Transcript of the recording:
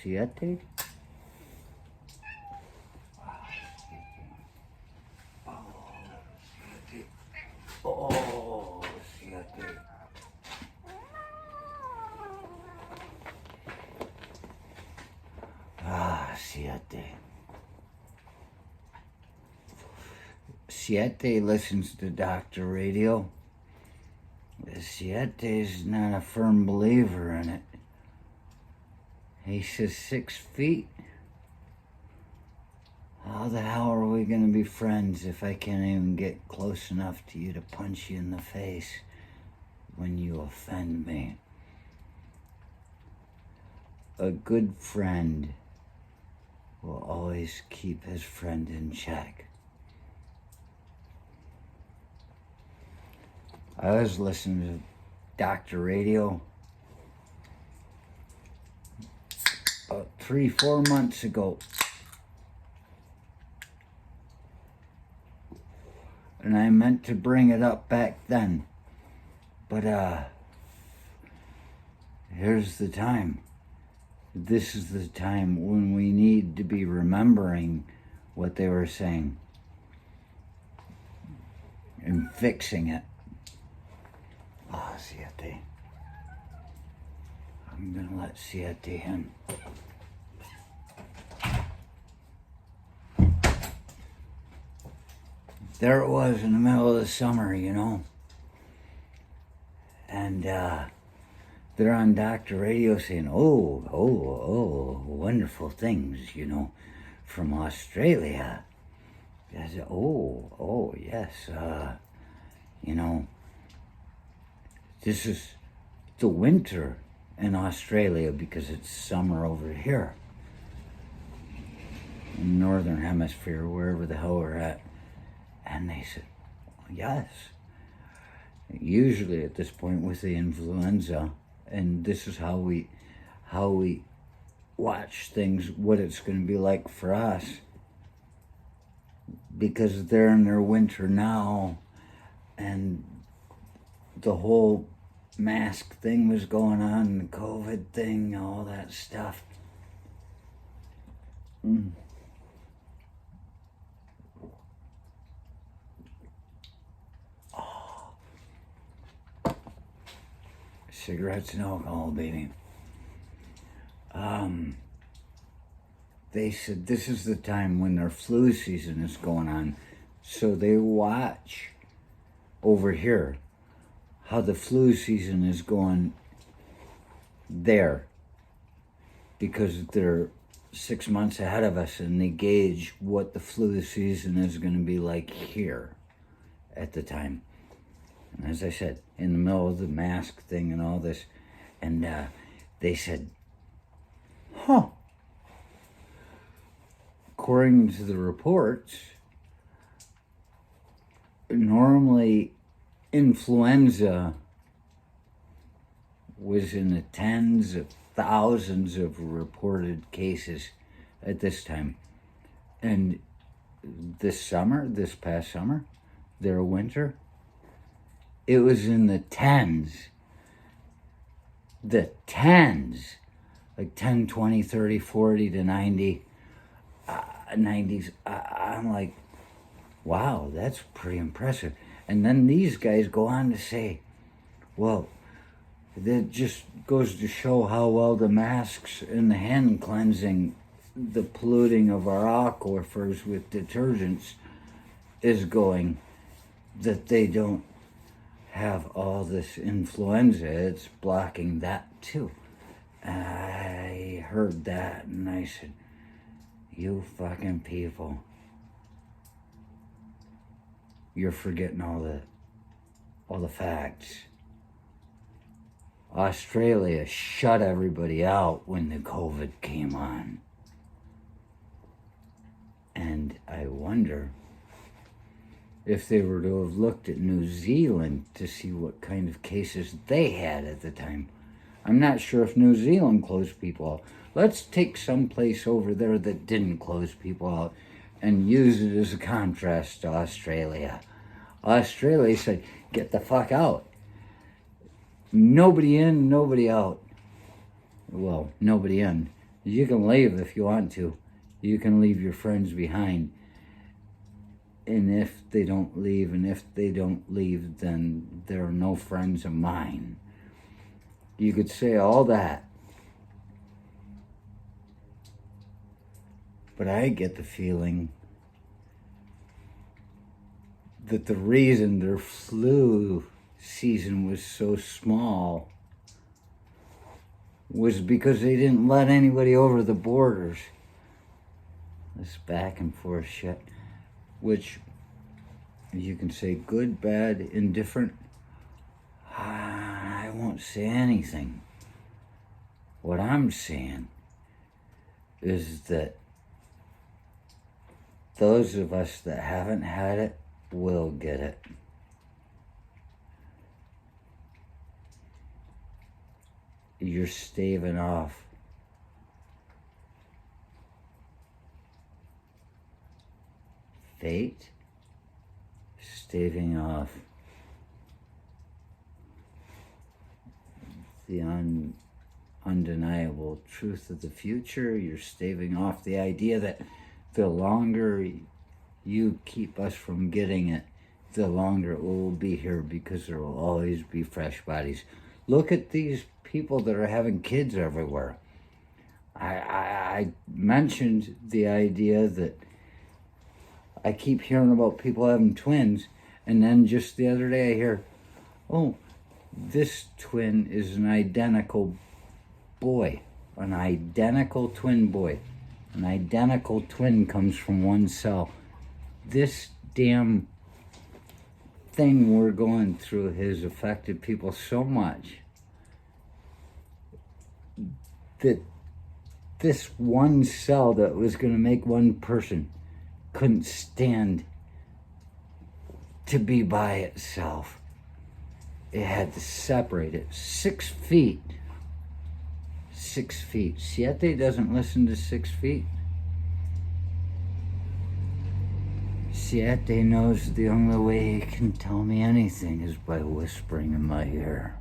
Siete? Oh, Siete. Siete. Siete listens to Dr. Radio. Siete's not a firm believer in it. He says 6 feet. How the hell are we gonna be friends if I can't even get close enough to you to punch you in the face when you offend me? A good friend will always keep his friend in check. I was listening to Dr. Radio about 3-4 months ago. And I meant to bring it up back then. But here's the time. This is the time when we need to be remembering what they were saying and fixing it. Siete. I'm gonna let Siete in. There it was in the middle of the summer, you know. And they're on Dr. Radio saying, oh, wonderful things, you know, from Australia. I said, oh, yes, you know, this is the winter in Australia because it's summer over here. In the Northern Hemisphere, wherever the hell we're at. And they said, yes. Usually at this point with the influenza, and this is how we watch things, what it's going to be like for us, because they're in their winter now, and the whole mask thing was going on, the COVID thing, all that stuff. Cigarettes and alcohol, baby. They said this is the time when their flu season is going on, so they watch over here how the flu season is going there, because they're 6 months ahead of us, and they gauge what the flu season is going to be like here at the time. And as I said, in the middle of the mask thing and all this, and they said, according to the reports, normally influenza was in the tens of thousands of reported cases at this time. And this past summer, their winter, it was in the tens. The tens. Like 10, 20, 30, 40 to 90. 90s. I'm like, wow, that's pretty impressive. And then these guys go on to say, well, that just goes to show how well the masks and the hand cleansing, the polluting of our aquifers with detergents is going, that they don't have all this influenza. It's blocking that too. I heard that and I said, you fucking people, you're forgetting all the facts. Australia shut everybody out when the COVID came on. And I wonder if they were to have looked at New Zealand to see what kind of cases they had at the time. I'm not sure if New Zealand closed people out. Let's take some place over there that didn't close people out and use it as a contrast to Australia. Australia said, get the fuck out. Nobody in, nobody out. Well, nobody in. You can leave if you want to. You can leave your friends behind. And if they don't leave, then they're no friends of mine. You could say all that. But I get the feeling that the reason their flu season was so small was because they didn't let anybody over the borders. This back and forth shit, which you can say good, bad, indifferent. I won't say anything. What I'm saying is that those of us that haven't had it will get it. You're staving off fate, staving off the undeniable truth of the future. You're staving off the idea that the longer you keep us from getting it, the longer it will be here, because there will always be fresh bodies. Look at these people that are having kids everywhere. I mentioned the idea that I keep hearing about people having twins, and then just the other day I hear, oh, this twin is an identical boy, an identical twin boy. An identical twin comes from one cell. This damn thing we're going through has affected people so much that this one cell that was going to make one person couldn't stand to be by itself. It had to separate it 6 feet. 6 feet. Siete doesn't listen to 6 feet. Siete knows the only way he can tell me anything is by whispering in my ear.